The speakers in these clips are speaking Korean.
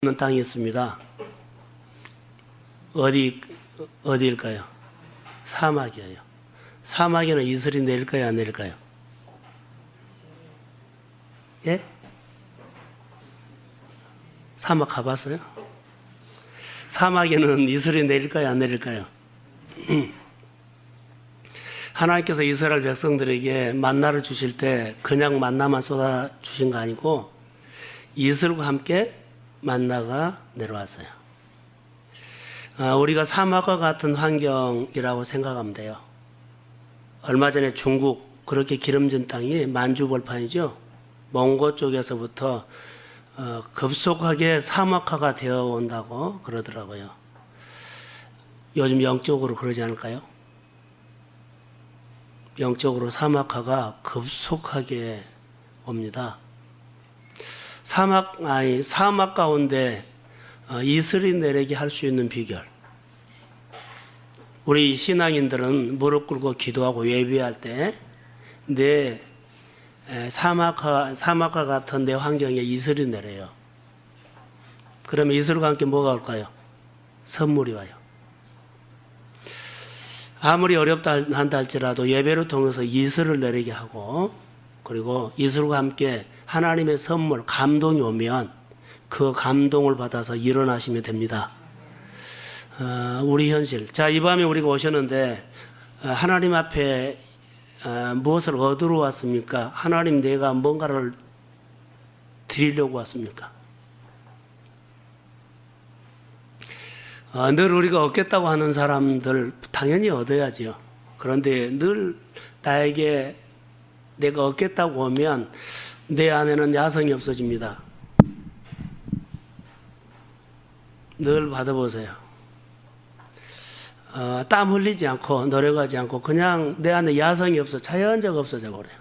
있는 땅이 있습니다. 어디일까요? 사막이에요. 사막에는 이슬이 내릴까요, 안 내릴까요? 예? 사막 가봤어요? 사막에는 이슬이 내릴까요, 안 내릴까요? 하나님께서 이스라엘 백성들에게 만나를 주실 때 그냥 만나만 쏟아 주신 거 아니고 이슬과 함께 만나가 내려왔어요. 우리가 사막과 같은 환경이라고 생각하면 돼요. 얼마 전에 중국 그렇게 기름진 땅이 만주벌판이죠. 몽고 쪽에서부터 급속하게 사막화가 되어 온다고 그러더라고요. 요즘 영적으로 그러지 않을까요? 영적으로 사막화가 급속하게 옵니다. 사막 가운데 이슬이 내리게 할 수 있는 비결. 우리 신앙인들은 무릎 꿇고 기도하고 예배할 때 내 사막과 같은 내 환경에 이슬이 내려요. 그러면 이슬과 함께 뭐가 올까요? 선물이 와요. 아무리 어렵다 한다 할지라도 예배를 통해서 이슬을 내리게 하고 그리고 이슬과 함께 하나님의 선물, 감동이 오면 그 감동을 받아서 일어나시면 됩니다. 우리 현실. 자, 이 밤에 우리가 오셨는데 하나님 앞에 무엇을 얻으러 왔습니까? 하나님 내가 뭔가를 드리려고 왔습니까? 늘 우리가 얻겠다고 하는 사람들 당연히 얻어야지요. 그런데 늘 나에게 내가 얻겠다고 오면 내 안에는 야성이 없어집니다. 늘 받아보세요. 땀 흘리지 않고 노력하지 않고 그냥 내 안에 야성이 없어 자연적 없어져 버려요.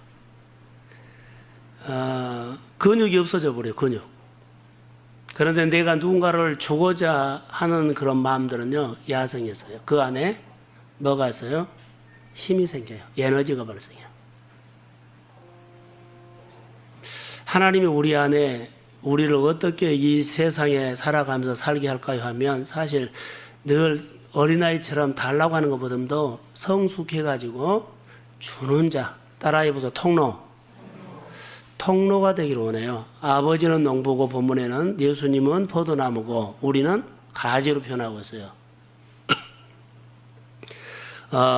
근육이 없어져 버려요. 근육. 그런데 내가 누군가를 주고자 하는 그런 마음들은요, 야성이 있어요. 그 안에 뭐가 있어요? 힘이 생겨요. 에너지가 발생해요. 하나님이 우리 안에 우리를 어떻게 이 세상에 살아가면서 살게 할까요 하면 사실 늘 어린아이처럼 달라고 하는 것보다도 성숙해가지고 주는 자, 따라해보세요. 통로가 되기를 원해요. 아버지는 농부고 본문에는 예수님은 포도나무고 우리는 가지로 표현하고 있어요.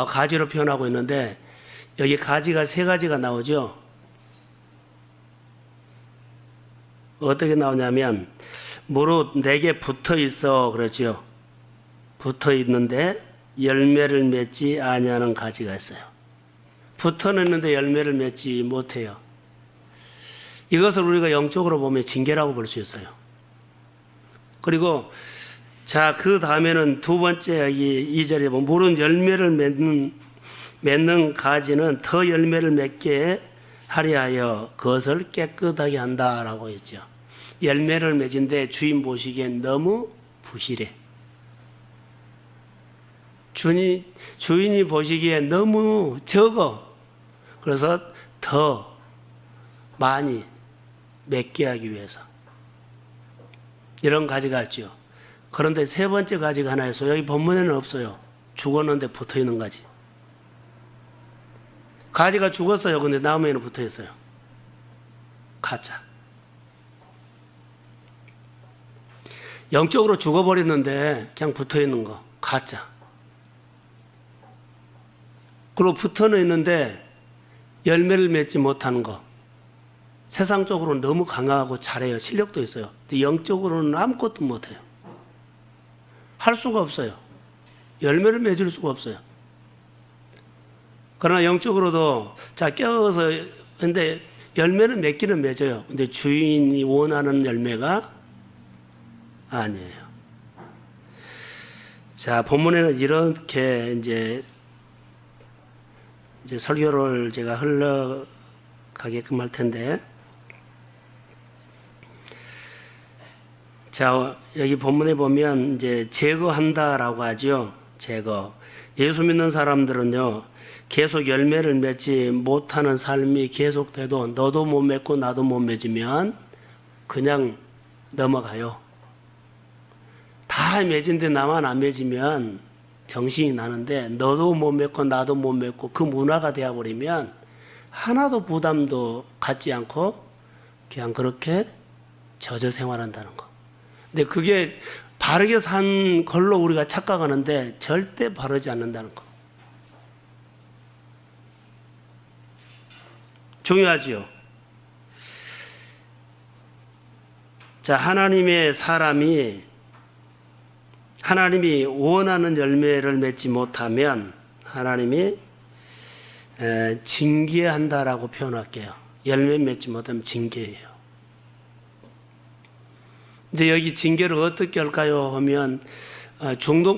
가지로 표현하고 있는데 여기 가지가 세 가지가 나오죠. 어떻게 나오냐면 무릇 내게 붙어 있어 그러죠. 붙어 있는데 열매를 맺지 아니하는 가지가 있어요. 붙어는 있는데 열매를 맺지 못해요. 이것을 우리가 영적으로 보면 징계라고 볼 수 있어요. 그리고 자, 그 다음에는 두 번째 이 절에 보면 무릇 열매를 맺는 가지는 더 열매를 맺게 하려 하여 그것을 깨끗하게 한다라고 했죠. 열매를 맺은데 주인 보시기엔 너무 부실해. 주인이 보시기에 너무 적어. 그래서 더 많이 맺게 하기 위해서. 이런 가지가 있죠. 그런데 세 번째 가지가 하나 있어요. 여기 본문에는 없어요. 죽었는데 붙어 있는 가지. 가지가 죽었어요. 근데 나무에는 붙어 있어요. 가짜. 영적으로 죽어버렸는데 그냥 붙어 있는 거. 가짜. 그리고 붙어는 있는데 열매를 맺지 못하는 거. 세상적으로는 너무 강하고 잘해요. 실력도 있어요. 근데 영적으로는 아무것도 못해요. 할 수가 없어요. 열매를 맺을 수가 없어요. 그러나 영적으로도 자 깨어서 근데 열매는 맺기는 맺어요. 근데 주인이 원하는 열매가 아니에요. 자, 본문에는 이렇게 이제 설교를 제가 흘러가게끔 할 텐데, 자, 여기 본문에 보면 이제 제거한다라고 하죠. 제거. 예수 믿는 사람들은요, 계속 열매를 맺지 못하는 삶이 계속돼도 너도 못 맺고 나도 못 맺으면 그냥 넘어가요. 다 맺은데 나만 안 맺으면 정신이 나는데 너도 못 맺고 나도 못 맺고 그 문화가 되어버리면 하나도 부담도 갖지 않고 그냥 그렇게 저저 생활한다는 거. 근데 그게 바르게 산 걸로 우리가 착각하는데 절대 바르지 않는다는 거. 중요하지요. 자, 하나님의 사람이 하나님이 원하는 열매를 맺지 못하면 하나님이 징계한다라고 표현할게요. 열매 맺지 못하면 징계예요. 근데 여기 징계를 어떻게 할까요? 하면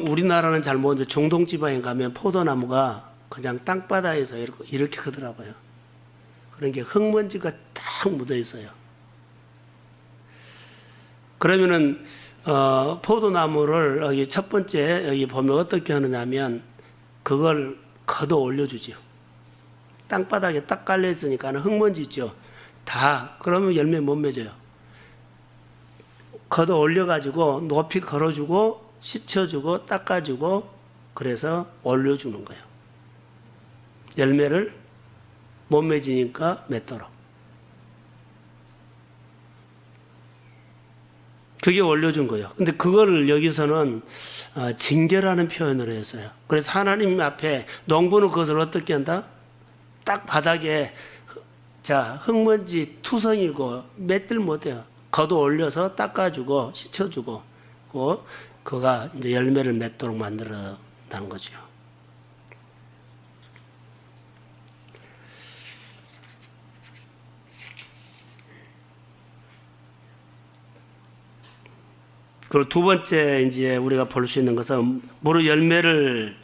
우리나라는 잘 모르는데 중동 지방에 가면 포도나무가 그냥 땅바닥에서 이렇게 크더라고요. 그런 게 흙먼지가 딱 묻어 있어요. 그러면은 포도나무를 여기 첫 번째 여기 보면 어떻게 하느냐면 그걸 걷어 올려주죠. 땅바닥에 딱 깔려 있으니까 흙먼지 있죠. 다 그러면 열매 못 맺어요. 걷어 올려가지고 높이 걸어주고 씻어주고 닦아주고 그래서 올려주는 거예요. 열매를 못 맺으니까 맺도록. 그게 올려준 거예요. 근데 그거를 여기서는 징계라는 표현을 했어요. 그래서 하나님 앞에 농부는 그것을 어떻게 한다? 딱 바닥에 자 흙먼지 투성이고 맺들 못해요. 걷어 올려서 닦아주고 씻어주고 그가 이제 열매를 맺도록 만들어낸 거죠. 그리고 두 번째 이제 우리가 볼 수 있는 것은 무릇 열매를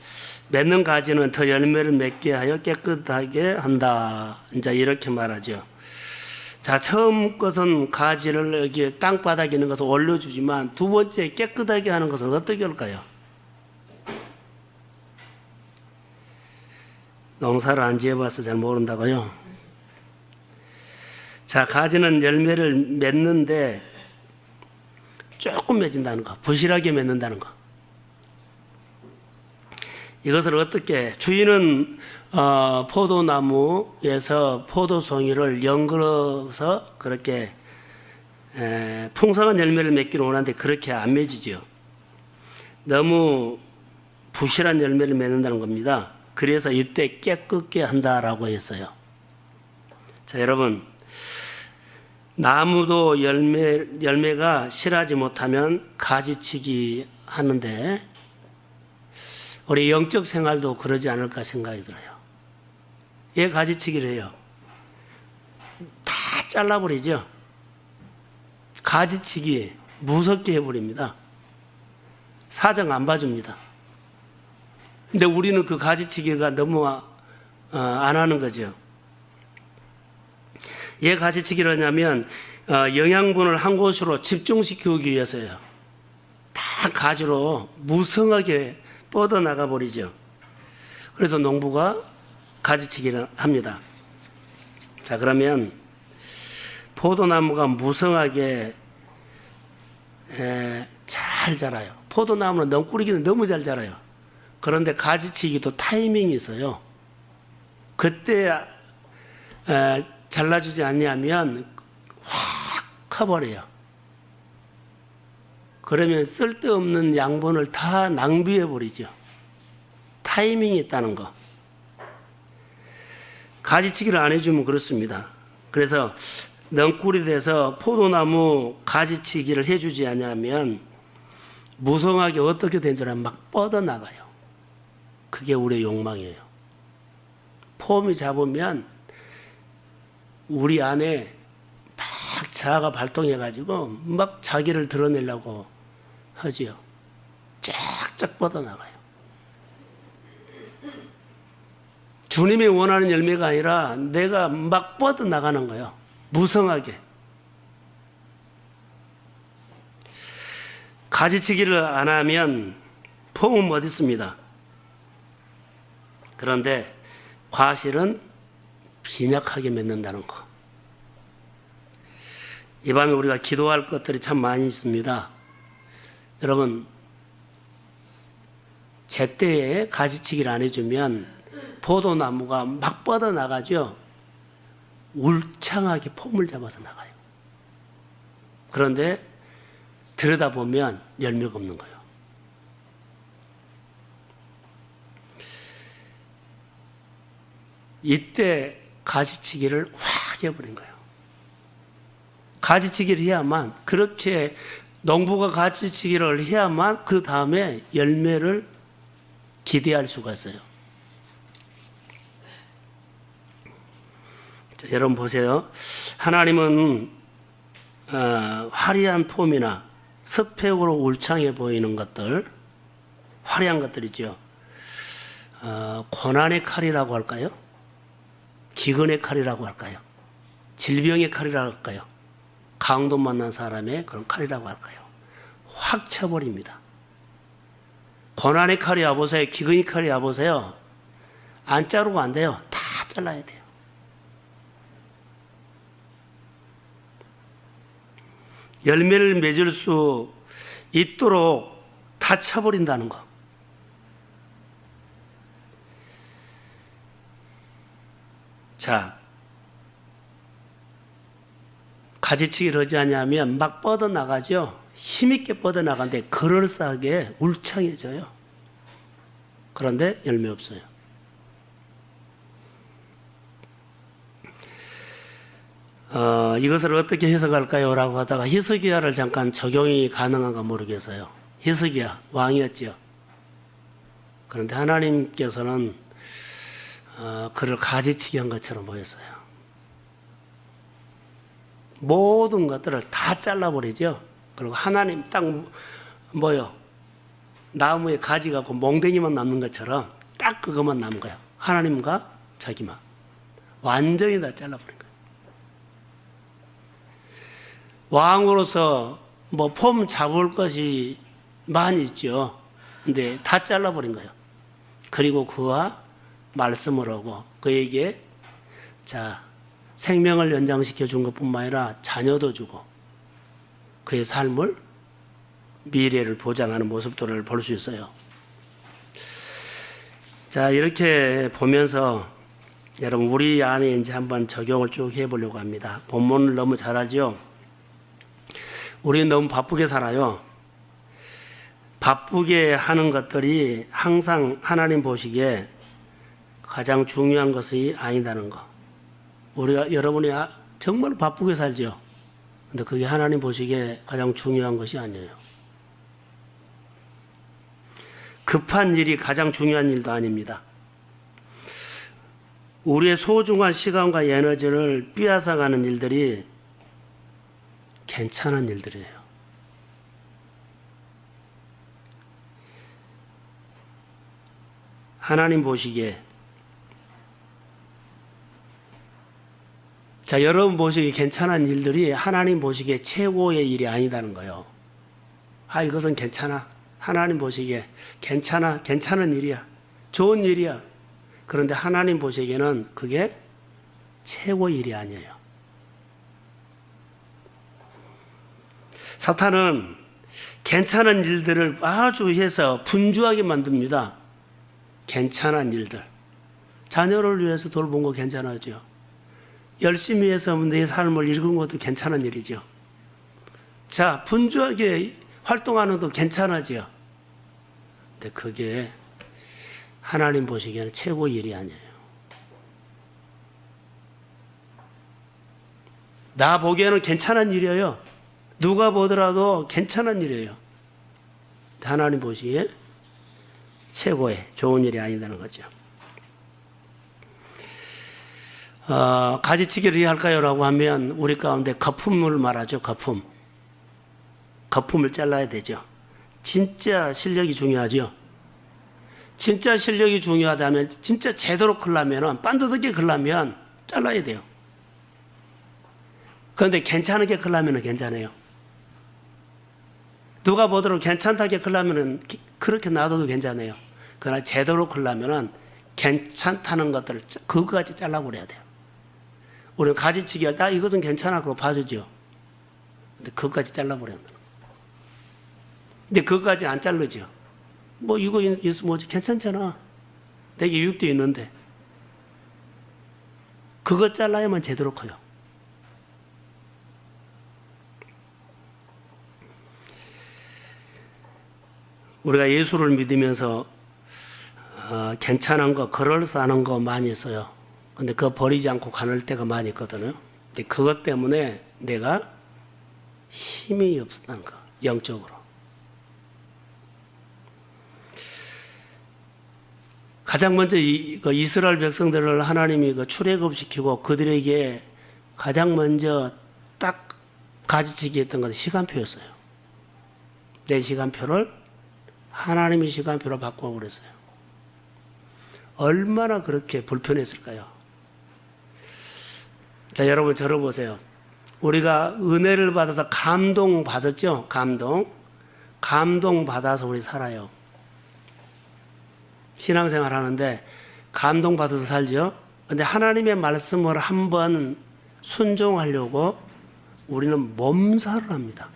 맺는 가지는 더 열매를 맺게 하여 깨끗하게 한다. 이제 이렇게 말하죠. 자, 처음 것은 가지를 여기 땅바닥에 있는 것을 올려주지만 두 번째 깨끗하게 하는 것은 어떻게 할까요? 농사를 안 지어봐서 잘 모른다고요. 자, 가지는 열매를 맺는데 조금 맺는다는 거, 부실하게 맺는다는 거. 이것을 어떻게 주인은 포도나무에서 포도송이를 연걸어서 그렇게 풍성한 열매를 맺기를 원하는데 그렇게 안 맺이지요. 너무 부실한 열매를 맺는다는 겁니다. 그래서 이때 깨끗게 한다라고 했어요. 자, 여러분, 나무도 열매가 실하지 못하면 가지치기 하는데 우리 영적 생활도 그러지 않을까 생각이 들어요. 왜 가지치기를 해요? 다 잘라버리죠. 가지치기 무섭게 해버립니다. 사정 안 봐줍니다. 근데 우리는 그 가지치기가 너무 안 하는 거죠. 왜 가지치기를 하냐면 영양분을 한 곳으로 집중시키기 위해서요. 다 가지로 무성하게 뻗어나가 버리죠. 그래서 농부가 가지치기를 합니다. 자, 그러면 포도나무가 무성하게 잘 자라요. 포도나무는 넝꾸리기는 너무 잘 자라요. 그런데 가지치기도 타이밍이 있어요. 그때 잘라주지 않냐면 확 커버려요. 그러면 쓸데없는 양분을 다 낭비해버리죠. 타이밍이 있다는 거. 가지치기를 안 해주면 그렇습니다. 그래서 넝쿨이 돼서 포도나무 가지치기를 해주지 않냐면 무성하게 어떻게 된 줄 알면 막 뻗어나가요. 그게 우리의 욕망이에요. 폼이 잡으면 우리 안에 막 자아가 발동해가지고 막 자기를 드러내려고 하지요. 쫙쫙 뻗어나가요. 주님이 원하는 열매가 아니라 내가 막 뻗어나가는 거예요. 무성하게. 가지치기를 안 하면 폼은 못 있습니다. 그런데 과실은 빈약하게 맺는다는 거. 이 밤에 우리가 기도할 것들이 참 많이 있습니다. 여러분, 제때에 가지치기를 안 해주면 포도나무가 막 뻗어나가죠. 울창하게 폼을 잡아서 나가요. 그런데 들여다보면 열매가 없는 거예요. 이때 가지치기를 확 해버린 거예요. 가지치기를 해야만, 그렇게 농부가 가지치기를 해야만 그 다음에 열매를 기대할 수가 있어요. 자, 여러분 보세요. 하나님은 화려한 폼이나 스펙으로 울창해 보이는 것들, 화려한 것들이죠. 고난의 칼이라고 할까요? 기근의 칼이라고 할까요? 질병의 칼이라고 할까요? 강도 만난 사람의 그런 칼이라고 할까요? 확 쳐버립니다. 고난의 칼이 와보세요. 기근의 칼이 와보세요. 안 자르고 안 돼요. 다 잘라야 돼요. 열매를 맺을 수 있도록 다 쳐버린다는 거. 자, 가지치기를 하지 않냐면 막 뻗어나가죠. 힘있게 뻗어나가는데 그럴싸하게 울창해져요. 그런데 열매 없어요. 이것을 어떻게 해석할까요? 라고 하다가 히스기야를 잠깐 적용이 가능한가 모르겠어요. 히스기야 왕이었죠. 그런데 하나님께서는 그를 가지치기 한 것처럼 보였어요. 모든 것들을 다 잘라버리죠. 그리고 하나님 딱 뭐요? 나무에 가지 갖고 몽댕이만 남는 것처럼 딱 그것만 남은 거예요. 하나님과 자기만. 완전히 다 잘라버린 거예요. 왕으로서 뭐 폼 잡을 것이 많이 있죠. 근데 다 잘라버린 거예요. 그리고 그와 말씀을 하고 그에게 자 생명을 연장시켜 준 것뿐만 아니라 자녀도 주고 그의 삶을 미래를 보장하는 모습들을 볼 수 있어요. 자 이렇게 보면서 여러분 우리 안에 이제 한번 적용을 쭉 해보려고 합니다. 본문을 너무 잘 알죠. 우리는 너무 바쁘게 살아요. 바쁘게 하는 것들이 항상 하나님 보시기에 가장 중요한 것이 아니다는 거. 우리가 여러분이 정말 바쁘게 살죠. 근데 그게 하나님 보시기에 가장 중요한 것이 아니에요. 급한 일이 가장 중요한 일도 아닙니다. 우리의 소중한 시간과 에너지를 빼앗아가는 일들이 괜찮은 일들이에요. 하나님 보시기에 자 여러분 보시기에 괜찮은 일들이 하나님 보시기에 최고의 일이 아니다는 거예요. 이것은 괜찮아. 하나님 보시기에 괜찮은 일이야. 좋은 일이야. 그런데 하나님 보시기에는 그게 최고의 일이 아니에요. 사탄은 괜찮은 일들을 아주 해서 분주하게 만듭니다. 괜찮은 일들. 자녀를 위해서 돌본 거 괜찮아죠. 열심히 해서 내 삶을 읽은 것도 괜찮은 일이죠. 자, 분주하게 활동하는 것도 괜찮아죠. 근데 그게 하나님 보시기에는 최고의 일이 아니에요. 나 보기에는 괜찮은 일이에요. 누가 보더라도 괜찮은 일이에요. 하나님 보시기에 최고의 좋은 일이 아니다는 거죠. 가지치기를 할까요? 라고 하면 우리 가운데 거품을 말하죠. 거품을 잘라야 되죠. 진짜 실력이 중요하죠. 진짜 실력이 중요하다면 진짜 제대로 크려면 반듯하게 크려면 잘라야 돼요. 그런데 괜찮게 크려면 괜찮아요. 누가 보더라도 괜찮다게 크려면 그렇게 놔둬도 괜찮아요. 그러나 제대로 크려면 괜찮다는 것들을 그거까지 잘라버려야 돼요. 우리는 가지치기 할 때 이것은 괜찮아 그러고 봐주죠. 근데 그거까지 잘라버려야 돼요. 근데 그거까지 안 자르죠. 뭐 이거 있으면 뭐지 괜찮잖아. 내게 유익도 있는데. 그것 잘라야만 제대로 커요. 우리가 예수를 믿으면서 괜찮은 거, 그럴싸한 거 많이 써요. 근데 그거 버리지 않고 가는 때가 많이 있거든요. 근데 그것 때문에 내가 힘이 없다는 거, 영적으로. 가장 먼저 이스라엘 백성들을 하나님이 출애굽시키고 그들에게 가장 먼저 딱 가지치기 했던 것은 시간표였어요. 내 시간표를 하나님의 시간표로 바꾸고 그랬어요. 얼마나 그렇게 불편했을까요? 자, 여러분 저를 보세요. 우리가 은혜를 받아서 감동 받았죠? 감동 받아서 우리 살아요. 신앙생활 하는데 감동 받아서 살죠? 근데 하나님의 말씀을 한번 순종하려고 우리는 몸살을 합니다.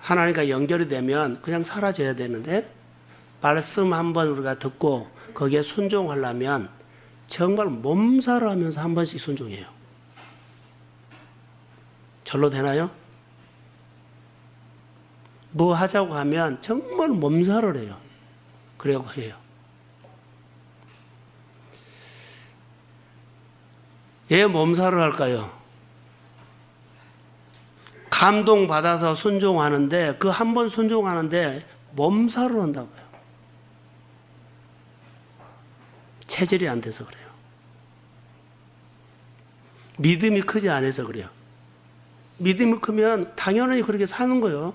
하나님과 연결이 되면 그냥 사라져야 되는데 말씀 한번 우리가 듣고 거기에 순종하려면 정말 몸살을 하면서 한 번씩 순종해요. 절로 되나요? 뭐 하자고 하면 정말 몸살을 해요. 그래고 해요. 왜 몸살을 할까요? 감동받아서 순종하는데 그 한 번 순종하는데 몸살을 한다고요. 체질이 안 돼서 그래요. 믿음이 크지 않아서 그래요. 믿음이 크면 당연히 그렇게 사는 거예요.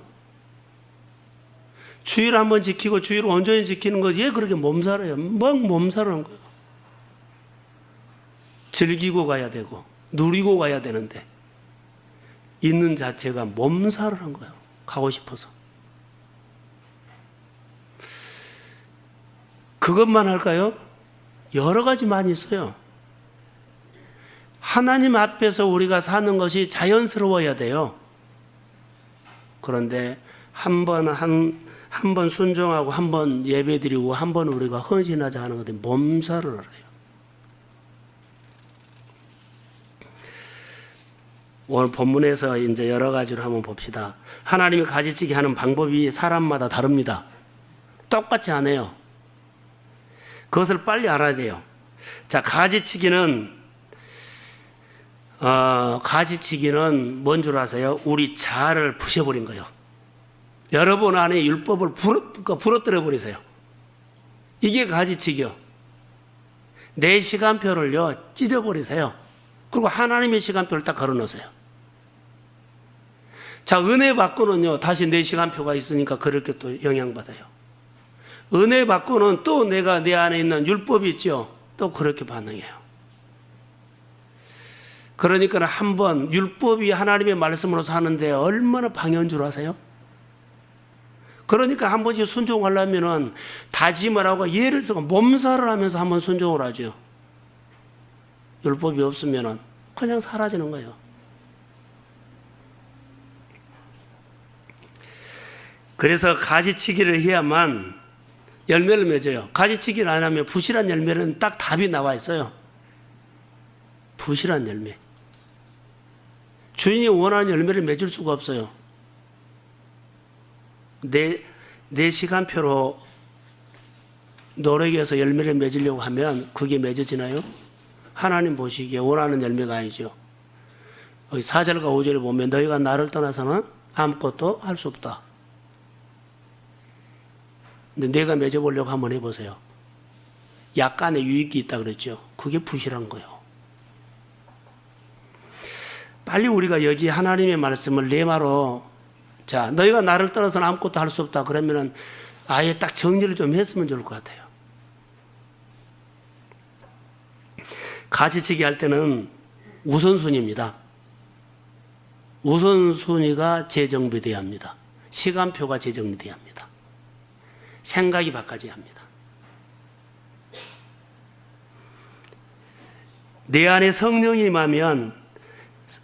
주일 한번 지키고 주일 온전히 지키는 거 왜 그렇게 몸살해요? 막 몸살을 한 거예요. 즐기고 가야 되고 누리고 가야 되는데 있는 자체가 몸살을 한 거예요. 가고 싶어서. 그것만 할까요? 여러 가지 많이 있어요. 하나님 앞에서 우리가 사는 것이 자연스러워야 돼요. 그런데 한 번 순종하고 한 번 예배드리고 한 번 우리가 헌신하자 하는 건데 몸살을 알아요. 오늘 본문에서 이제 여러 가지로 한번 봅시다. 하나님이 가지치기 하는 방법이 사람마다 다릅니다. 똑같지 않아요. 그것을 빨리 알아야 돼요. 자, 가지치기는 뭔 줄 아세요? 우리 자아를 부셔버린 거예요. 여러분 안에 율법을 부러뜨려 버리세요. 이게 가지치기요. 내 시간표를요 찢어버리세요. 그리고 하나님의 시간표를 딱 걸어놓으세요. 자, 은혜 받고는요 다시 내 시간표가 있으니까 그렇게 또 영향받아요. 은혜 받고는 또 내가 내 안에 있는 율법이 있죠. 또 그렇게 반응해요. 그러니까 한번 율법이 하나님의 말씀으로 사는데 얼마나 방해인 줄 아세요? 그러니까 한 번씩 순종하려면은 다짐을 하고 예를 들어 몸살을 하면서 한번 순종을 하죠. 율법이 없으면은 그냥 사라지는 거예요. 그래서 가지치기를 해야만 열매를 맺어요. 가지치기를 안 하면 부실한 열매는 딱 답이 나와 있어요. 부실한 열매. 주인이 원하는 열매를 맺을 수가 없어요. 내 시간표로 노력해서 열매를 맺으려고 하면 그게 맺어지나요? 하나님 보시기에 원하는 열매가 아니죠. 4절과 5절에 보면 너희가 나를 떠나서는 아무것도 할 수 없다. 근데 내가 맺어보려고 한번 해보세요. 약간의 유익이 있다 그랬죠. 그게 부실한 거예요. 빨리 우리가 여기 하나님의 말씀을 내 말로 자, 너희가 나를 떠나서는 아무것도 할 수 없다. 그러면은 아예 딱 정리를 좀 했으면 좋을 것 같아요. 가지치기 할 때는 우선순위입니다. 우선순위가 재정비되어야 합니다. 시간표가 재정비되어야 합니다. 생각이 바꿔져야 합니다. 내 안에 성령이 임하면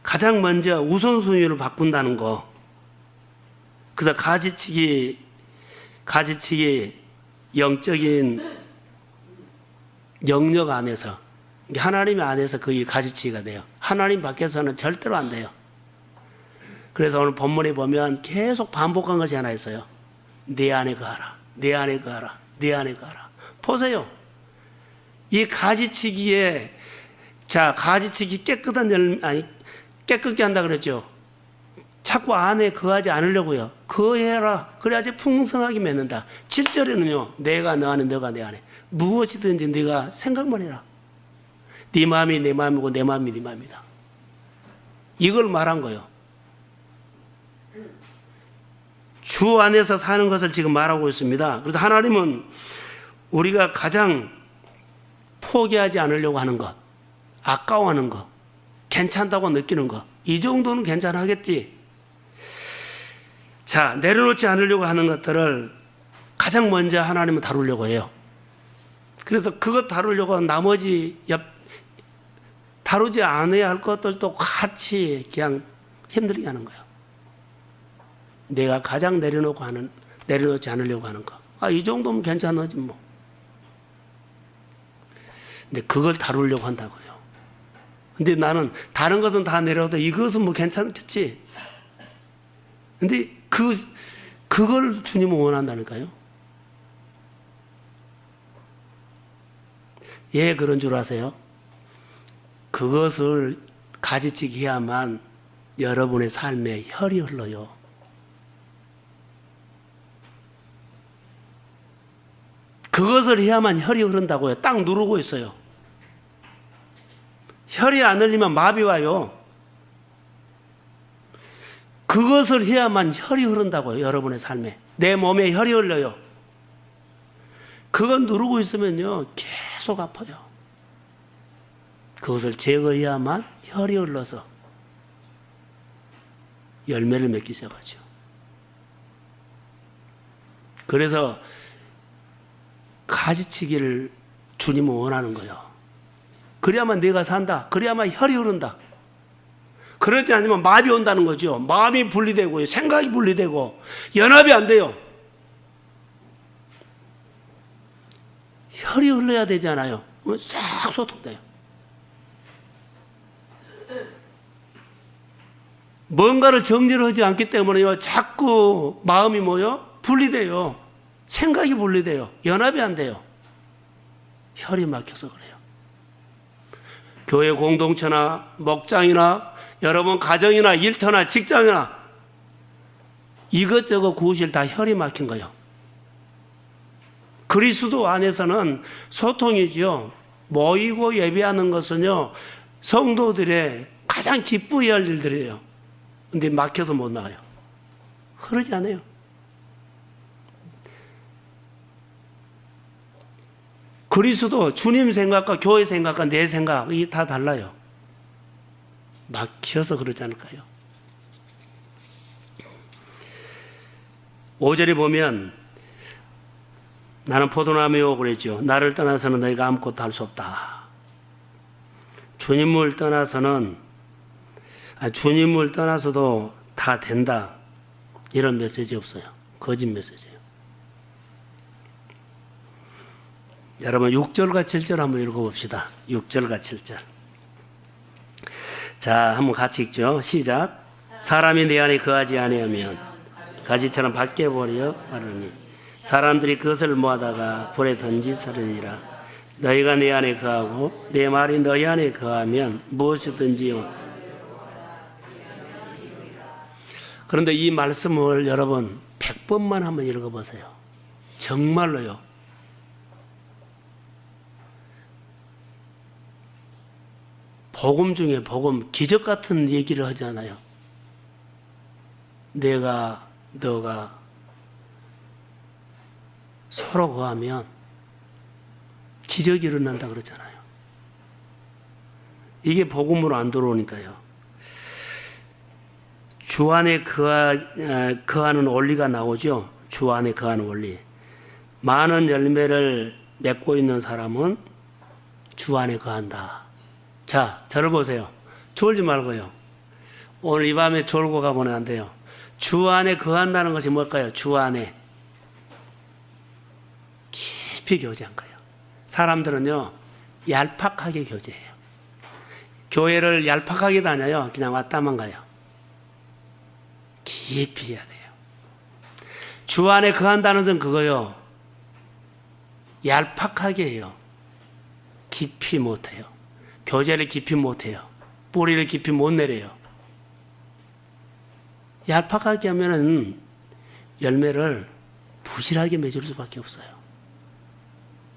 가장 먼저 우선순위를 바꾼다는 거. 그래서 가지치기 가지치기 영적인 영역 안에서, 하나님 안에서 그게 가지치기가 돼요. 하나님 밖에서는 절대로 안 돼요. 그래서 오늘 본문에 보면 계속 반복한 것이 하나 있어요. 내 안에 거하라, 내 안에 거하라, 내 안에 거하라. 보세요. 이 가지치기에, 가지치기 깨끗게 한다 그랬죠. 자꾸 안에 거하지 않으려고요. 거해라. 그래야지 풍성하게 맺는다. 7절에는요. 내가 너 안에, 너가 내 안에. 무엇이든지 네가 생각만 해라. 네 마음이 내 마음이고 내 마음이 네 마음이다. 이걸 말한 거예요. 주 안에서 사는 것을 지금 말하고 있습니다. 그래서 하나님은 우리가 가장 포기하지 않으려고 하는 것, 아까워하는 것, 괜찮다고 느끼는 것, 이 정도는 괜찮하겠지. 내려놓지 않으려고 하는 것들을 가장 먼저 하나님은 다루려고 해요. 그래서 그것 다루려고 나머지 다루지 않아야 할 것들도 같이 그냥 힘들게 하는 거예요. 내가 가장 내려놓지 않으려고 하는 거. 이 정도면 괜찮아지 뭐. 근데 그걸 다루려고 한다고요. 근데 나는 다른 것은 다 내려도 이것은 뭐 괜찮겠지. 근데 그걸 주님은 원한다니까요. 예, 그런 줄 아세요? 그것을 가지치기 해야만 여러분의 삶에 혈이 흘러요. 그것을 해야만 혈이 흐른다고요. 딱 누르고 있어요. 혈이 안 흘리면 마비 와요. 그것을 해야만 혈이 흐른다고요. 여러분의 삶에. 내 몸에 혈이 흘러요. 그건 누르고 있으면요. 계속 아파요. 그것을 제거해야만 혈이 흘러서 열매를 맺기 시작하죠. 그래서 가지치기를 주님은 원하는 거예요. 그래야만 내가 산다. 그래야만 혈이 흐른다. 그러지 않으면 마비 온다는 거죠. 마음이 분리되고 생각이 분리되고 연합이 안 돼요. 혈이 흘러야 되잖아요. 싹 소통돼요. 뭔가를 정리를 하지 않기 때문에요. 자꾸 마음이 분리돼요. 생각이 분리돼요. 연합이 안 돼요. 혈이 막혀서 그래요. 교회 공동체나 목장이나 여러분 가정이나 일터나 직장이나 이것저것 구실 다 혈이 막힌 거예요. 그리스도 안에서는 소통이죠. 모이고 예배하는 것은요, 성도들의 가장 기쁘게 할 일들이에요. 근데 막혀서 못 나가요. 흐르지 않아요. 그리스도 주님 생각과 교회 생각과 내 생각이 다 달라요. 막혀서 그러지 않을까요? 5절에 보면 나는 포도나무요 그랬죠. 나를 떠나서는 너희가 아무것도 할 수 없다. 주님을 떠나서도 다 된다. 이런 메시지 없어요. 거짓 메시지예요. 여러분 6절과 7절 한번 읽어봅시다. 6절과 7절. 자, 한번 같이 읽죠. 시작. 사람이 내 안에 거하지 아니하면 가지처럼 밖에 버려 마르니 사람들이 그것을 모아다가 불에 던지사르니라. 너희가 내 안에 거하고 내 말이 너희 안에 거하면 무엇이든지. 그런데 이 말씀을 여러분 100번만 한번 읽어보세요. 정말로요. 복음 중에 복음, 기적 같은 얘기를 하잖아요. 내가, 너가 서로 거하면 기적이 일어난다 그러잖아요. 이게 복음으로 안 들어오니까요. 주 안에 거하는 원리가 나오죠. 주 안에 거하는 원리. 많은 열매를 맺고 있는 사람은 주 안에 거한다. 자, 저를 보세요. 졸지 말고요. 오늘 이 밤에 졸고 가보면 안 돼요. 주 안에 거한다는 것이 뭘까요? 주 안에. 깊이 교제한 거예요. 사람들은요, 얄팍하게 교제해요. 교회를 얄팍하게 다녀요. 그냥 왔다만 가요. 깊이 해야 돼요. 주 안에 거한다는 건 그거요. 얄팍하게 해요. 깊이 못해요. 교제를 깊이 못해요. 뿌리를 깊이 못 내려요. 얄팍하게 하면은 열매를 부실하게 맺을 수밖에 없어요.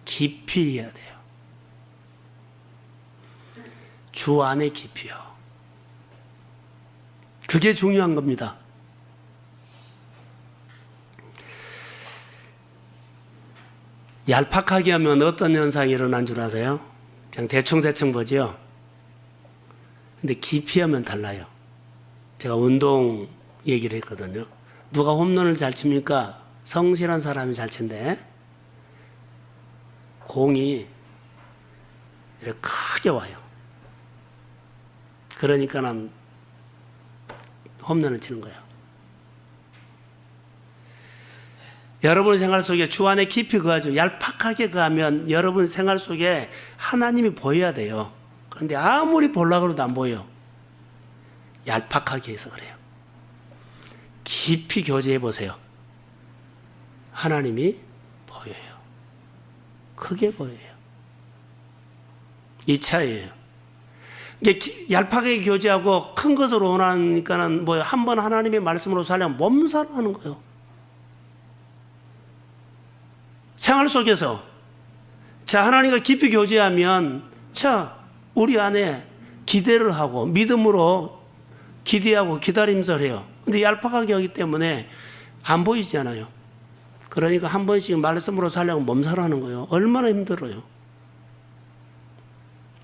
깊이 해야 돼요. 주 안에 깊이요. 그게 중요한 겁니다. 얄팍하게 하면 어떤 현상이 일어난 줄 아세요? 그냥 대충 보죠. 근데 깊이 하면 달라요. 제가 운동 얘기를 했거든요. 누가 홈런을 잘 칩니까? 성실한 사람이 잘 친데 공이 이렇게 크게 와요. 그러니까 홈런을 치는 거예요. 여러분 생활 속에 주 안에 깊이 거하죠. 얄팍하게 거하면 여러분 생활 속에 하나님이 보여야 돼요. 그런데 아무리 보려고 해도 안 보여요. 얄팍하게 해서 그래요. 깊이 교제해 보세요. 하나님이 보여요. 크게 보여요. 이 차이예요. 이게 얄팍하게 교제하고 큰 것을 원하니까는 뭐 한 번 하나님의 말씀으로 살려면 몸살을 하는 거예요. 생활 속에서 자 하나님과 깊이 교제하면 자 우리 안에 기대를 하고 믿음으로 기대하고 기다림을 해요. 근데 얄팍하게 하기 때문에 안 보이잖아요. 그러니까 한 번씩 말씀으로 살려고 몸살하는 거예요. 얼마나 힘들어요.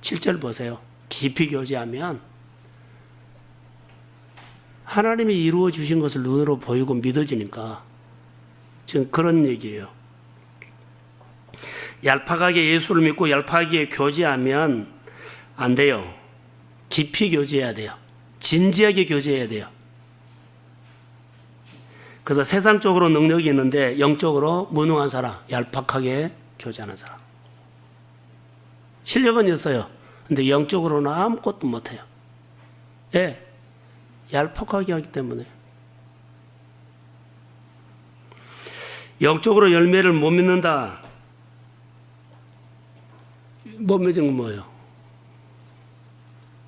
7절 보세요. 깊이 교제하면 하나님이 이루어 주신 것을 눈으로 보이고 믿어지니까 지금 그런 얘기예요. 얄팍하게 예수를 믿고 얄팍하게 교제하면 안 돼요. 깊이 교제해야 돼요. 진지하게 교제해야 돼요. 그래서 세상적으로 능력이 있는데 영적으로 무능한 사람, 얄팍하게 교제하는 사람. 실력은 있어요. 근데 영적으로는 아무것도 못해요. 예, 얄팍하게 하기 때문에. 영적으로 열매를 못 맺는다. 못 맺은 건 뭐예요?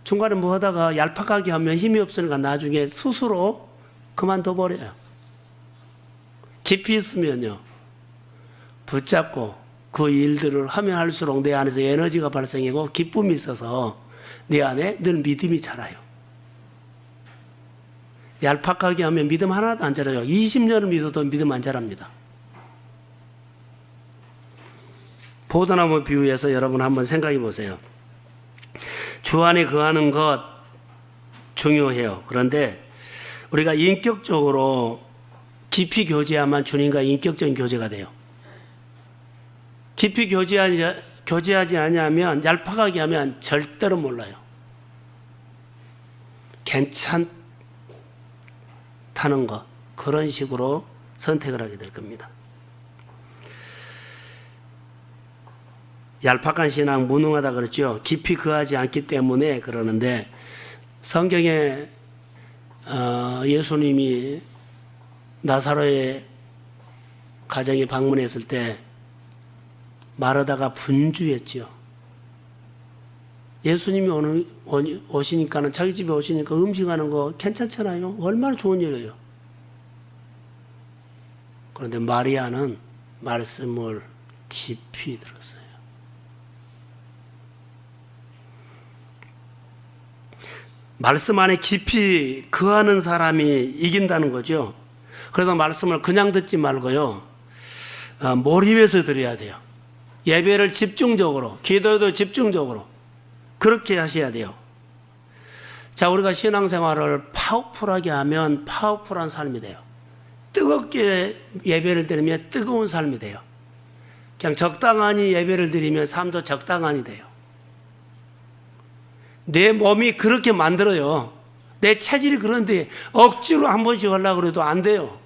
중간에 뭐 하다가 얄팍하게 하면 힘이 없으니까 나중에 스스로 그만둬 버려요. 깊이 있으면요, 붙잡고 그 일들을 하면 할수록 내 안에서 에너지가 발생하고 기쁨이 있어서 내 안에 늘 믿음이 자라요. 얄팍하게 하면 믿음 하나도 안 자라요. 20년을 믿어도 믿음 안 자랍니다. 포도나무 비유해서 여러분 한번 생각해 보세요. 주 안에 거하는 것 중요해요. 그런데 우리가 인격적으로 깊이 교제하면 주님과 인격적인 교제가 돼요. 깊이 교제하지 않으면 얄팍하게 하면 절대로 몰라요. 괜찮다는 것, 그런 식으로 선택을 하게 될 겁니다. 얄팍한 신앙 무능하다 그랬죠. 깊이 거하지 않기 때문에 그러는데 성경에 예수님이 나사로의 가정에 방문했을 때 마르다가 분주했죠. 예수님이 오시니까는 자기 집에 오시니까 음식하는 거 괜찮잖아요. 얼마나 좋은 일이에요. 그런데 마리아는 말씀을 깊이 들었어요. 말씀 안에 깊이 거하는 사람이 이긴다는 거죠. 그래서 말씀을 그냥 듣지 말고요, 몰입해서 드려야 돼요. 예배를 집중적으로, 기도도 집중적으로 그렇게 하셔야 돼요. 자, 우리가 신앙생활을 파워풀하게 하면 파워풀한 삶이 돼요. 뜨겁게 예배를 드리면 뜨거운 삶이 돼요. 그냥 적당하니 예배를 드리면 삶도 적당하니 돼요. 내 몸이 그렇게 만들어요. 내 체질이 그런데 억지로 한 번씩 하려고 해도 안 돼요.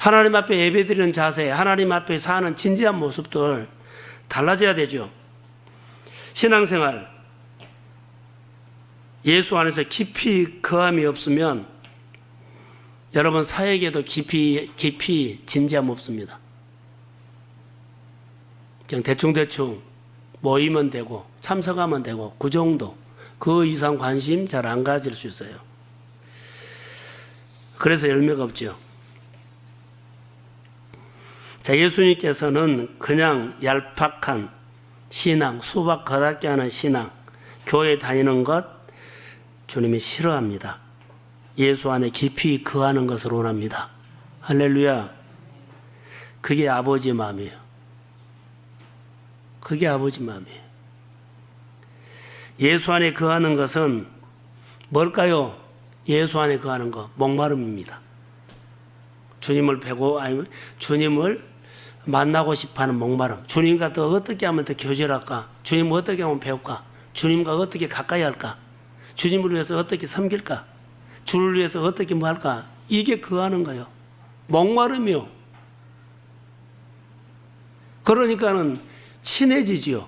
하나님 앞에 예배드리는 자세, 하나님 앞에 사는 진지한 모습들 달라져야 되죠. 신앙생활, 예수 안에서 깊이 거함이 없으면 여러분 사역에도 깊이 진지함 없습니다. 그냥 대충 모이면 되고 참석하면 되고 그 정도, 그 이상 관심 잘 안 가질 수 있어요. 그래서 열매가 없죠. 자, 예수님께서는 그냥 얄팍한 신앙, 수박 거닫게 하는 신앙, 교회 다니는 것 주님이 싫어합니다. 예수 안에 깊이 거하는 것을 원합니다. 할렐루야. 그게 아버지 마음이에요. 그게 아버지 마음이에요. 예수 안에 거하는 것은 뭘까요? 예수 안에 거하는 것, 목마름입니다. 주님을 배고, 아니면 주님을 만나고 싶어하는 목마름. 주님과 더 어떻게 하면 더 교제할까? 주님을 어떻게 하면 배울까? 주님과 어떻게 가까이 할까? 주님을 위해서 어떻게 섬길까? 주를 위해서 어떻게 뭐 할까? 이게 거하는 거예요. 목마름이요. 그러니까는 친해지지요.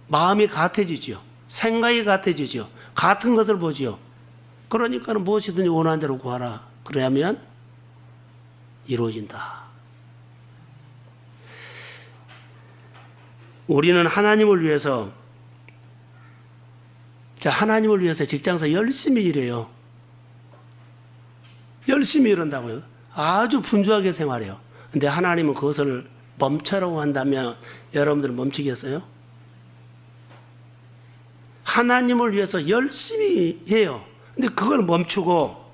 마음이 같아지지요. 생각이 같아지지요. 같은 것을 보지요. 그러니까는 무엇이든지 원하는 대로 구하라. 그러면 이루어진다. 우리는 하나님을 위해서, 하나님을 위해서 직장에서 열심히 일해요. 열심히 일한다고요. 아주 분주하게 생활해요. 근데 하나님은 그것을 멈춰라고 한다면 여러분들은 멈추겠어요? 하나님을 위해서 열심히 해요. 근데 그걸 멈추고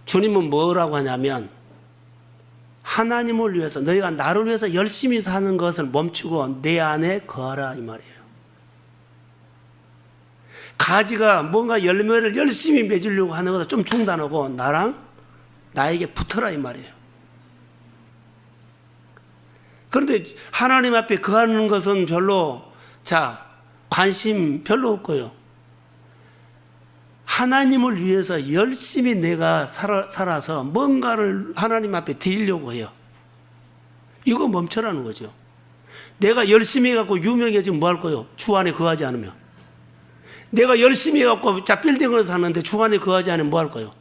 주님은 뭐라고 하냐면 하나님을 위해서, 너희가 나를 위해서 열심히 사는 것을 멈추고 내 안에 거하라 이 말이에요. 가지가 뭔가 열매를 열심히 맺으려고 하는 것을 좀 중단하고 나에게 붙어라 이 말이에요. 그런데 하나님 앞에 거하는 것은 별로 관심 별로 없고요. 하나님을 위해서 열심히 내가 살아서 뭔가를 하나님 앞에 드리려고 해요. 이거 멈춰라는 거죠. 내가 열심히 해갖고 유명해지면 뭐 할 거예요? 주 안에 거하지 않으면. 내가 열심히 해갖고 빌딩을 사는데 주 안에 거하지 않으면 뭐 할 거예요?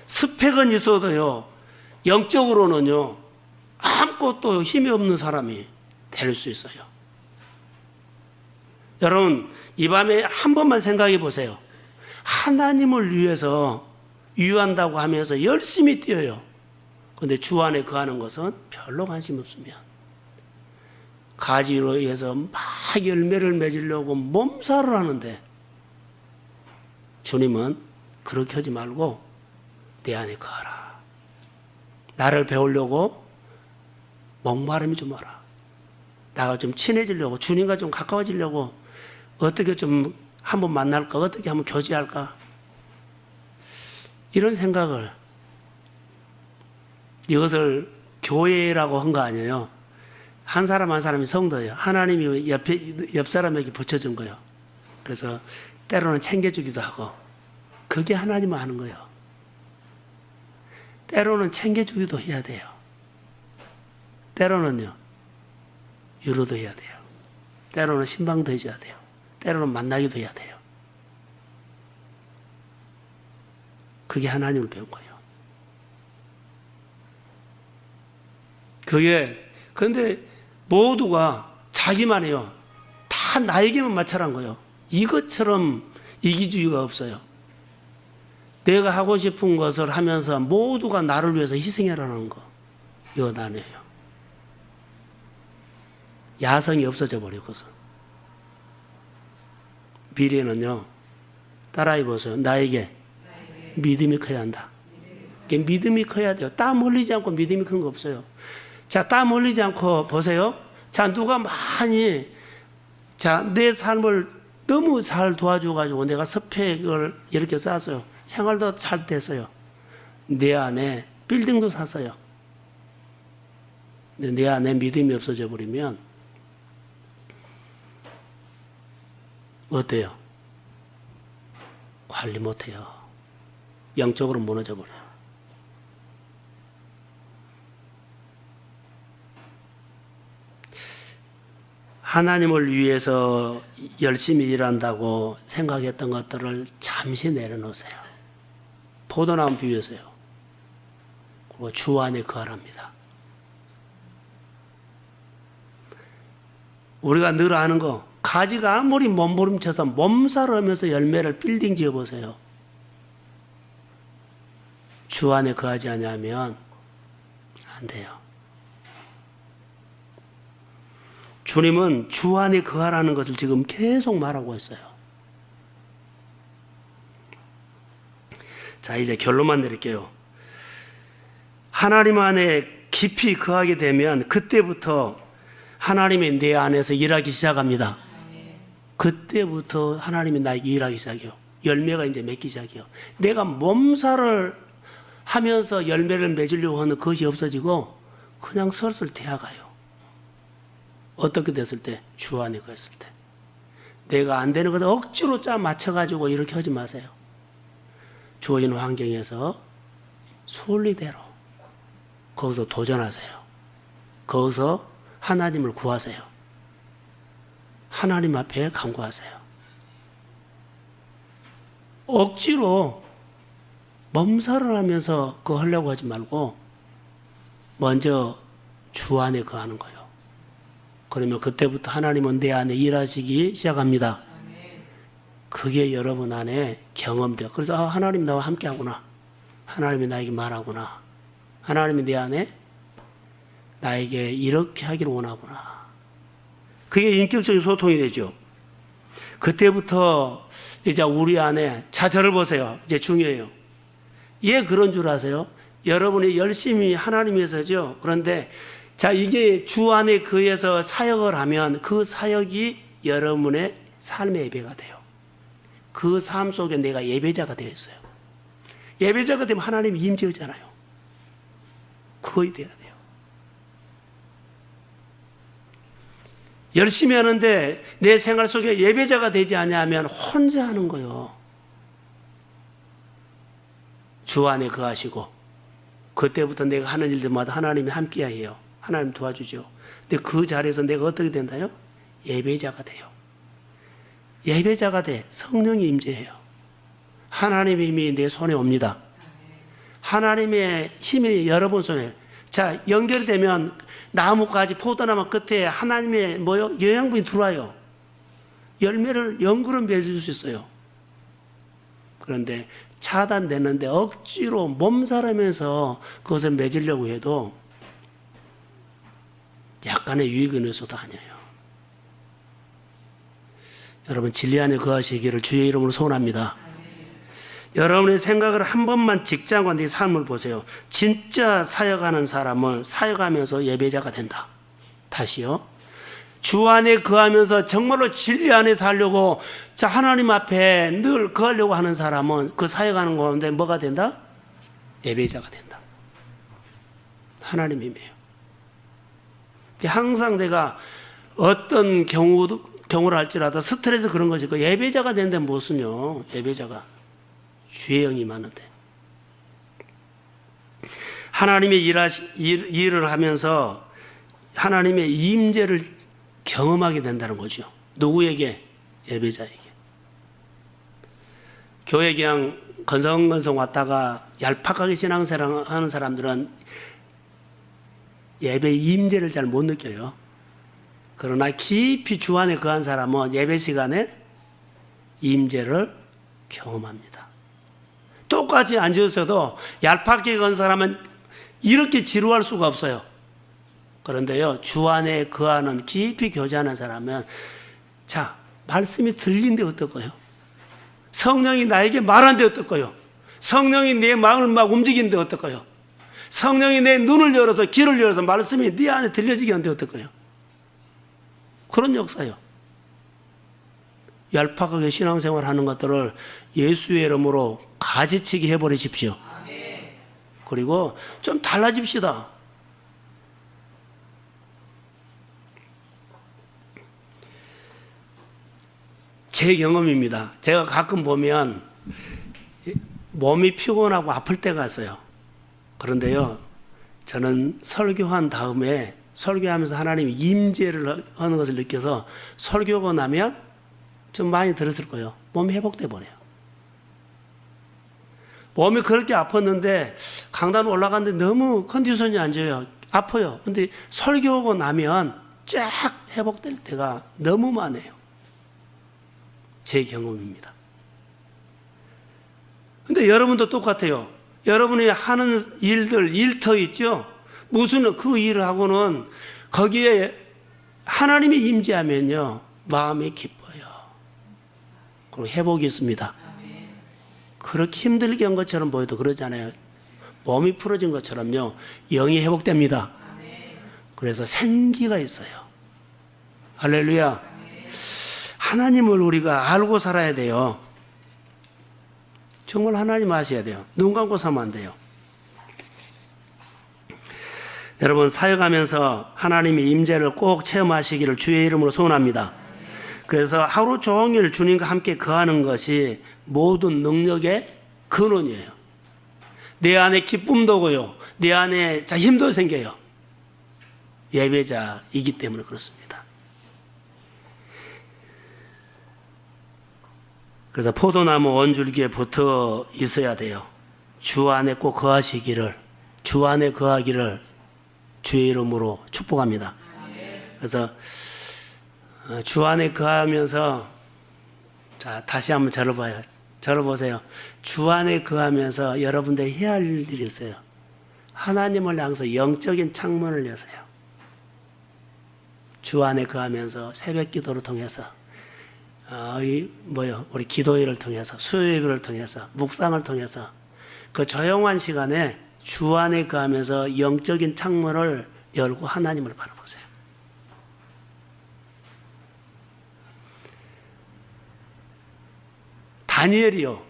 스펙은 있어도요, 영적으로는요, 아무것도 힘이 없는 사람이 될 수 있어요. 여러분, 이 밤에 한 번만 생각해 보세요. 하나님을 위해서 유한다고 하면서 열심히 뛰어요. 그런데 주 안에 거하는 것은 별로 관심 없으면 가지로 의해서 막 열매를 맺으려고 몸살을 하는데 주님은 그렇게 하지 말고 내 안에 거하라. 나를 배우려고 목마름이 좀 와라. 나가 좀 친해지려고, 주님과 좀 가까워지려고 어떻게 좀 한번 만날까? 어떻게 한번 교제할까? 이런 생각을, 이것을 교회라고 한 거 아니에요. 한 사람 한 사람이 성도예요. 하나님이 옆 사람에게 붙여준 거예요. 그래서 때로는 챙겨주기도 하고, 그게 하나님은 하는 거예요. 때로는 챙겨주기도 해야 돼요. 때로는요, 위로도 해야 돼요. 때로는 신방도 해줘야 돼요. 때로는 만나기도 해야 돼요. 그게 하나님을 배운 거예요. 그런데 모두가 자기만 해요. 다 나에게만 마찰한 거예요. 이것처럼 이기주의가 없어요. 내가 하고 싶은 것을 하면서 모두가 나를 위해서 희생해라는 거. 이거 아니에요. 야성이 없어져 버리고서. 미래는요, 따라해 보세요. 나에게 믿음이 커야 한다. 믿음이 커야 돼요. 땀 흘리지 않고 믿음이 큰 거 없어요. 땀 흘리지 않고 보세요. 누가 많이, 내 삶을 너무 잘 도와줘가지고 내가 스펙을 이렇게 쌓았어요. 생활도 잘 됐어요. 내 안에 빌딩도 샀어요. 근데 내 안에 믿음이 없어져 버리면 어때요? 관리 못해요. 영적으로 무너져 버려요. 하나님을 위해서 열심히 일한다고 생각했던 것들을 잠시 내려놓으세요. 포도나무 비유에서요. 그리고 주 안에 거하랍니다. 우리가 늘 아는 거, 가지가 아무리 몸부림쳐서 몸살하면서 열매를 빌딩 지어보세요. 주 안에 거하지 않으면 안 돼요. 주님은 주 안에 거하라는 것을 지금 계속 말하고 있어요. 자, 이제 결론만 내릴게요. 하나님 안에 깊이 거하게 되면 그때부터 하나님이 내 안에서 일하기 시작합니다. 그때부터 하나님이 나에게 일하기 시작해요. 열매가 이제 맺기 시작해요. 내가 몸살을 하면서 열매를 맺으려고 하는 것이 없어지고 그냥 슬슬 되어가요. 어떻게 됐을 때? 주 안에 거했을 때. 내가 안 되는 것을 억지로 짜 맞춰가지고 이렇게 하지 마세요. 주어진 환경에서 순리대로 거기서 도전하세요. 거기서 하나님을 구하세요. 하나님 앞에 간구하세요. 억지로 몸살을 하면서 그거 하려고 하지 말고 먼저 주 안에 거하는 거예요. 그러면 그때부터 하나님은 내 안에 일하시기 시작합니다. 그게 여러분 안에 경험돼요. 그래서 하나님 나와 함께하구나. 하나님이 나에게 말하구나. 하나님이 내 안에 나에게 이렇게 하기를 원하구나. 그게 인격적인 소통이 되죠. 그때부터 이제 우리 안에 자, 저를 보세요. 이제 중요해요. 예, 그런 줄 아세요? 여러분이 열심히 하나님 위해서죠. 그런데 자, 이게 주 안에 거해서 사역을 하면 그 사역이 여러분의 삶의 예배가 돼요. 그 삶 속에 내가 예배자가 되어 있어요. 예배자가 되면 하나님이 임재하잖아요. 그거이 돼야 돼요. 열심히 하는데 내 생활 속에 예배자가 되지 않냐면 혼자 하는 거예요. 주 안에 거하시고 그때부터 내가 하는 일들마다 하나님이 함께해요. 하나님 도와주죠. 근데 그 자리에서 내가 어떻게 된다요? 예배자가 돼요. 예배자가 돼. 성령이 임재해요. 하나님의 힘이 내 손에 옵니다. 하나님의 힘이 여러분 손에. 자, 연결이 되면 나무까지 포도나무 끝에 하나님의 영양분이 들어와요. 열매를 연구로 맺을 수 있어요. 그런데 차단되는데 억지로 몸살하면서 그것을 맺으려고 해도 약간의 유익은 있어도 아니에요. 여러분 진리 안에 거하시기를 주의 이름으로 소원합니다. 여러분의 생각을 한 번만 직장과 네 삶을 보세요. 진짜 사역하는 사람은 사역하면서 예배자가 된다. 다시요. 주 안에 거하면서 정말로 진리 안에 살려고 자 하나님 앞에 늘 거하려고 하는 사람은 그 사역하는 가운데 뭐가 된다? 예배자가 된다. 하나님의 힘이에요. 항상 내가 어떤 경우를 할지라도 스트레스 그런 것이 그 예배자가 된다는 무엇은요? 예배자가 주의 영이 많은데 하나님의 일을 하면서 하나님의 임재를 경험하게 된다는 거죠. 누구에게? 예배자에게. 교회 그냥 건성건성 왔다가 얄팍하게 신앙생활 하는 사람들은 예배 임재를 잘 못 느껴요. 그러나 깊이 주 안에 거한 사람은 예배 시간에 임재를 경험합니다. 똑같이 앉아서도 얄팍하게 건 사람은 이렇게 지루할 수가 없어요. 그런데요, 주 안에 거하는 깊이 교제하는 사람은 자, 말씀이 들린데 어떨까요? 성령이 나에게 말하는데 어떨까요? 성령이 내 마음을 막 움직이는데 어떨까요? 성령이 내 눈을 열어서 귀를 열어서 말씀이 네 안에 들려지게 하는데 어떨까요? 그런 역사요. 얄팍하게 신앙생활 하는 것들을 예수의 이름으로 가지치기 해버리십시오. 그리고 좀 달라집시다. 제 경험입니다. 제가 가끔 보면 몸이 피곤하고 아플 때가 있어요. 그런데요, 저는 설교한 다음에 설교하면서 하나님이 임재를 하는 것을 느껴서 설교가 나면 좀 많이 들었을 거예요. 몸이 회복돼 버려요. 몸이 그렇게 아팠는데 강단 올라갔는데 너무 컨디션이 안 좋아요. 아파요. 근데 설교하고 나면 쫙 회복될 때가 너무 많아요. 제 경험입니다. 근데 여러분도 똑같아요. 여러분이 하는 일들, 일터 있죠? 무슨 그 일을 하고는 거기에 하나님이 임재하면요, 마음이 기뻐요. 그리고 회복이 있습니다. 그렇게 힘들게 한 것처럼 보여도 그러잖아요. 몸이 풀어진 것처럼요, 영이 회복됩니다. 그래서 생기가 있어요. 할렐루야. 하나님을 우리가 알고 살아야 돼요. 정말 하나님 아셔야 돼요. 눈 감고 살면 안 돼요. 여러분, 사역하면서 하나님의 임재를 꼭 체험하시기를 주의 이름으로 소원합니다. 그래서 하루 종일 주님과 함께 거하는 것이 모든 능력의 근원이에요. 내 안에 기쁨도 오고요, 내 안에 힘도 생겨요. 예배자이기 때문에 그렇습니다. 그래서 포도나무 원줄기에 붙어 있어야 돼요. 주 안에 꼭 거하시기를, 주 안에 거하기를 주의 이름으로 축복합니다. 그래서 주 안에 거하면서, 자, 다시 한번 저를 봐요. 저를 보세요. 주 안에 거하면서 여러분들 해야 할 일들이 있어요. 하나님을 향해서 영적인 창문을 여세요. 주 안에 거하면서 새벽 기도를 통해서, 우리 기도회를 통해서, 수요예배를 통해서, 묵상을 통해서 그 조용한 시간에 주 안에 거하면서 영적인 창문을 열고 하나님을 바라보세요. 다니엘이요,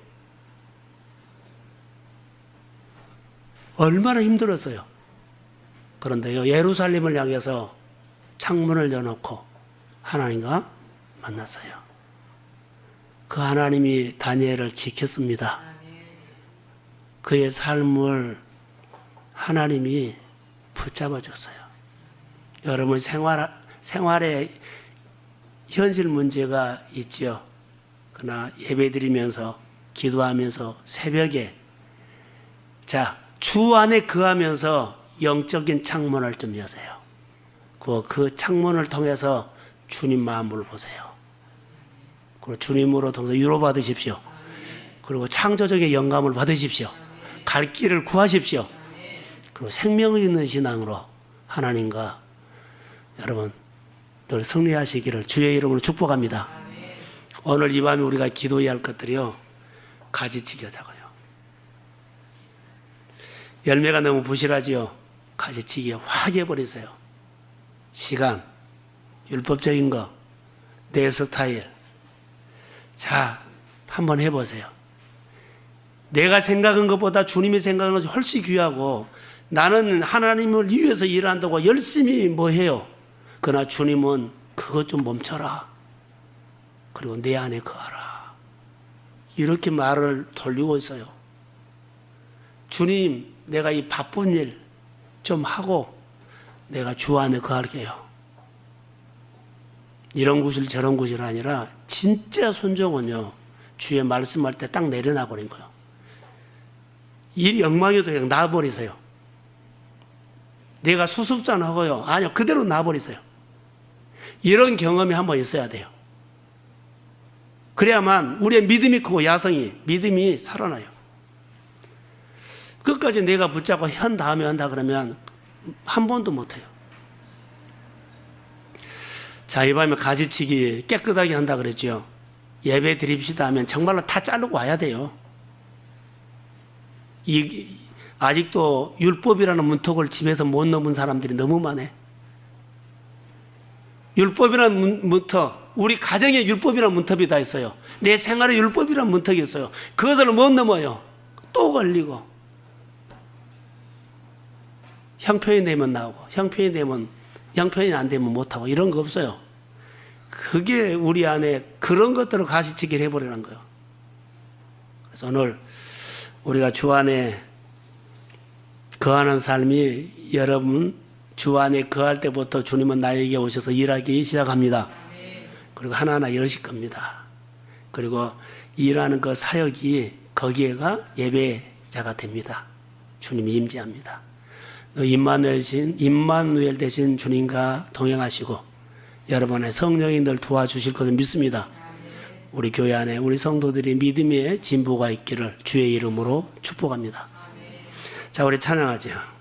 얼마나 힘들었어요. 그런데요, 예루살렘을 향해서 창문을 여놓고 하나님과 만났어요. 그 하나님이 다니엘을 지켰습니다. 그의 삶을 하나님이 붙잡아줬어요. 여러분, 생활에 현실 문제가 있죠. 그러나 예배드리면서 기도하면서 새벽에, 자, 주 안에 거하면서 영적인 창문을 좀 여세요. 그 창문을 통해서 주님 마음을 보세요. 그리고 주님으로 통해서 위로받으십시오. 그리고 창조적인 영감을 받으십시오. 갈 길을 구하십시오. 그리고 생명이 있는 신앙으로 하나님과 여러분 늘 승리하시기를 주의 이름으로 축복합니다. 오늘 이 밤에 우리가 기도해야 할 것들이요, 가지치기 하자고요. 열매가 너무 부실하지요. 가지치기 확 해버리세요. 시간, 율법적인 거, 내 스타일. 자, 한번 해보세요. 내가 생각한 것보다 주님이 생각한 것이 훨씬 귀하고, 나는 하나님을 위해서 일한다고 열심히 뭐 해요. 그러나 주님은 그것 좀 멈춰라. 그리고 내 안에 거하라. 이렇게 말을 돌리고 있어요. 주님, 내가 이 바쁜 일 좀 하고 내가 주 안에 거할게요. 이런 구실 저런 구실 아니라 진짜 순종은요, 주의 말씀할 때 딱 내려놔 버린 거예요. 일이 엉망이도 그냥 놔버리세요. 내가 수습산하고요, 아니요, 그대로 놔버리세요. 이런 경험이 한번 있어야 돼요. 그래야만 우리의 믿음이 크고 야성이, 믿음이 살아나요. 끝까지 내가 붙잡고 현 다음에 한다 그러면 한 번도 못해요. 자, 이 밤에 가지치기 깨끗하게 한다 그랬죠. 예배 드립시다 하면 정말로 다 자르고 와야 돼요. 아직도 율법이라는 문턱을 집에서 못 넘은 사람들이 너무 많아. 율법이라는 문턱, 우리 가정에 율법이라는 문턱이 다 있어요. 내 생활에 율법이라는 문턱이 있어요. 그것을 못 넘어요. 또 걸리고. 형편이 되면 나오고, 형편이 안 되면 못하고, 이런 거 없어요. 그게 우리 안에 그런 것들을 가시치기를 해버리는 거예요. 그래서 오늘 우리가 주 안에 거하는 삶이 여러분 주 안에 거할 때부터 주님은 나에게 오셔서 일하기 시작합니다. 그리고 하나하나 열실 겁니다. 그리고 일하는 그 사역이 거기에가 예배자가 됩니다. 주님이 임재합니다. 임마누엘 대신 주님과 동행하시고 여러분의 성령이 늘 도와주실 것을 믿습니다. 우리 교회 안에 우리 성도들이 믿음의 진보가 있기를 주의 이름으로 축복합니다. 자, 우리 찬양하죠.